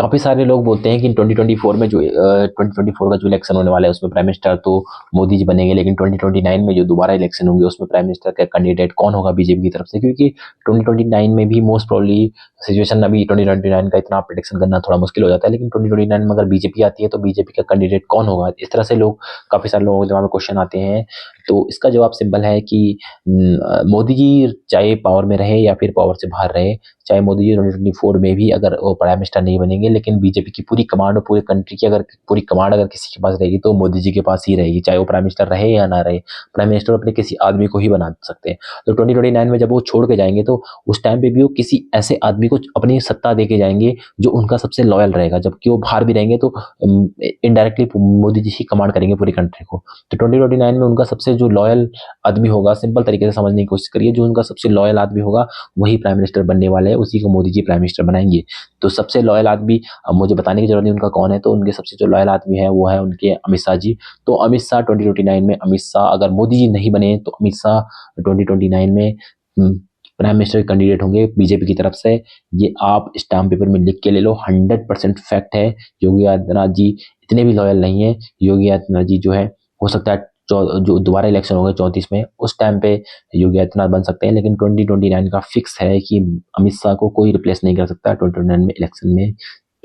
काफ़ी सारे लोग बोलते हैं कि 2024 में जो 2024 का जो इलेक्शन होने वाला है उसमें प्राइम मिनिस्टर तो मोदी जी बनेंगे, लेकिन 2029 में जो दोबारा इलेक्शन होंगे उसमें प्राइम मिनिस्टर का कैंडिडेट कौन होगा बीजेपी की तरफ से, क्योंकि 2029 में भी मोस्ट प्रोबेबली सिचुएशन, अभी 2029 का इतना प्रेडिक्शन करना थोड़ा मुश्किल हो जाता है, लेकिन 2029 में अगर बीजेपी आती है तो बीजेपी का कैंडिडेट कौन होगा, इस तरह से लोग, काफ़ी सारे लोगों के दिमाग में क्वेश्चन आते हैं। तो इसका जवाब सिंपल है कि मोदी जी चाहे पावर में रहे या फिर पावर से बाहर रहे, चाहे मोदी जी 2024 में भी अगर वो प्राइम मिनिस्टर नहीं बनेंगे, लेकिन बीजेपी की पूरी कमांड और पूरे कंट्री की अगर पूरी कमांड अगर किसी के पास रहेगी तो मोदी जी के पास ही रहेगी, चाहे वो प्राइम मिनिस्टर रहे या ना रहे। प्राइम मिनिस्टर अपने किसी आदमी को ही बना सकते हैं। तो 2029 में जब वो छोड़ के जाएंगे तो उस टाइम पे भी वो किसी ऐसे आदमी को अपनी सत्ता दे के जाएंगे जो उनका सबसे लॉयल रहेगा, जबकि वो बाहर भी रहेंगे तो इनडायरेक्टली मोदी जी ही कमांड करेंगे पूरी कंट्री को। तो 2029 में उनका सबसे जो लॉयल आदमी होगा, सिंपल तरीके से समझने की कोशिश करिए, जो उनका सबसे लॉयल आदमी होगा वही प्राइम मिनिस्टर बनने वाले हैं, उसी को मोदी जी प्राइम मिनिस्टर बनाएंगे। तो सबसे लॉयल आदमी, अब मुझे बताने की जरूरत नहीं उनका कौन है, तो उनके सबसे जो लॉयल आदमी है वो है उनके अमित शाह जी। तो अमित शाह 2029 में, अमित शाह अगर मोदी जी नहीं बने तो अमित शाह 2029 में प्राइम मिनिस्टर कैंडिडेट होंगे बीजेपी की तरफ से। ये आप स्टाम्प पेपर में लिख के ले लो, 100% फैक्ट है। योगी आदित्यनाथ जी इतने भी लॉयल नहीं है। योगी आदित्यनाथ जी जो है, हो सकता है जो दोबारा इलेक्शन होगा 34 में, उस टाइम पे योगी आदित्यनाथ बन सकते हैं, लेकिन 2029 का फिक्स है कि अमित शाह को कोई रिप्लेस नहीं कर सकता 2029 में इलेक्शन में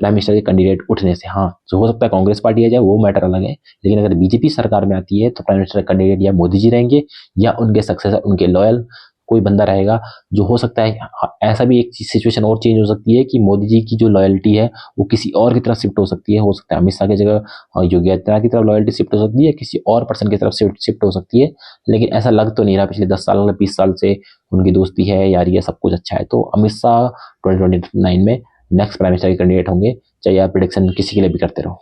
प्राइम मिनिस्टर के कैंडिडेट उठने से। हाँ, जो हो सकता है कांग्रेस पार्टी आ जाए, वो मैटर अलग है, लेकिन अगर बीजेपी सरकार में आती है तो प्राइम मिनिस्टर कैंडिडेट या मोदी जी रहेंगे या उनके सक्सेसर, उनके लॉयल कोई बंदा रहेगा। जो हो सकता है, ऐसा भी एक सिचुएशन और चेंज हो सकती है कि मोदी जी की जो लॉयल्टी है वो किसी और की तरफ शिफ्ट हो सकती है। हो सकता है अमित शाह की जगह योगी आदित्यनाथ की तरफ लॉयल्टी शिफ्ट हो सकती है, किसी और पर्सन की तरफ शिफ्ट हो सकती है, लेकिन ऐसा लग तो नहीं रहा। पिछले 10 साल 20 साल से उनकी दोस्ती है, यारी है, सब कुछ अच्छा है। तो अमित शाह 2029 में नेक्स्ट प्राइम मिनिस्टर के कैंडिडेट होंगे, चाहे आप प्रिडिक्शन किसी के लिए भी करते रहो।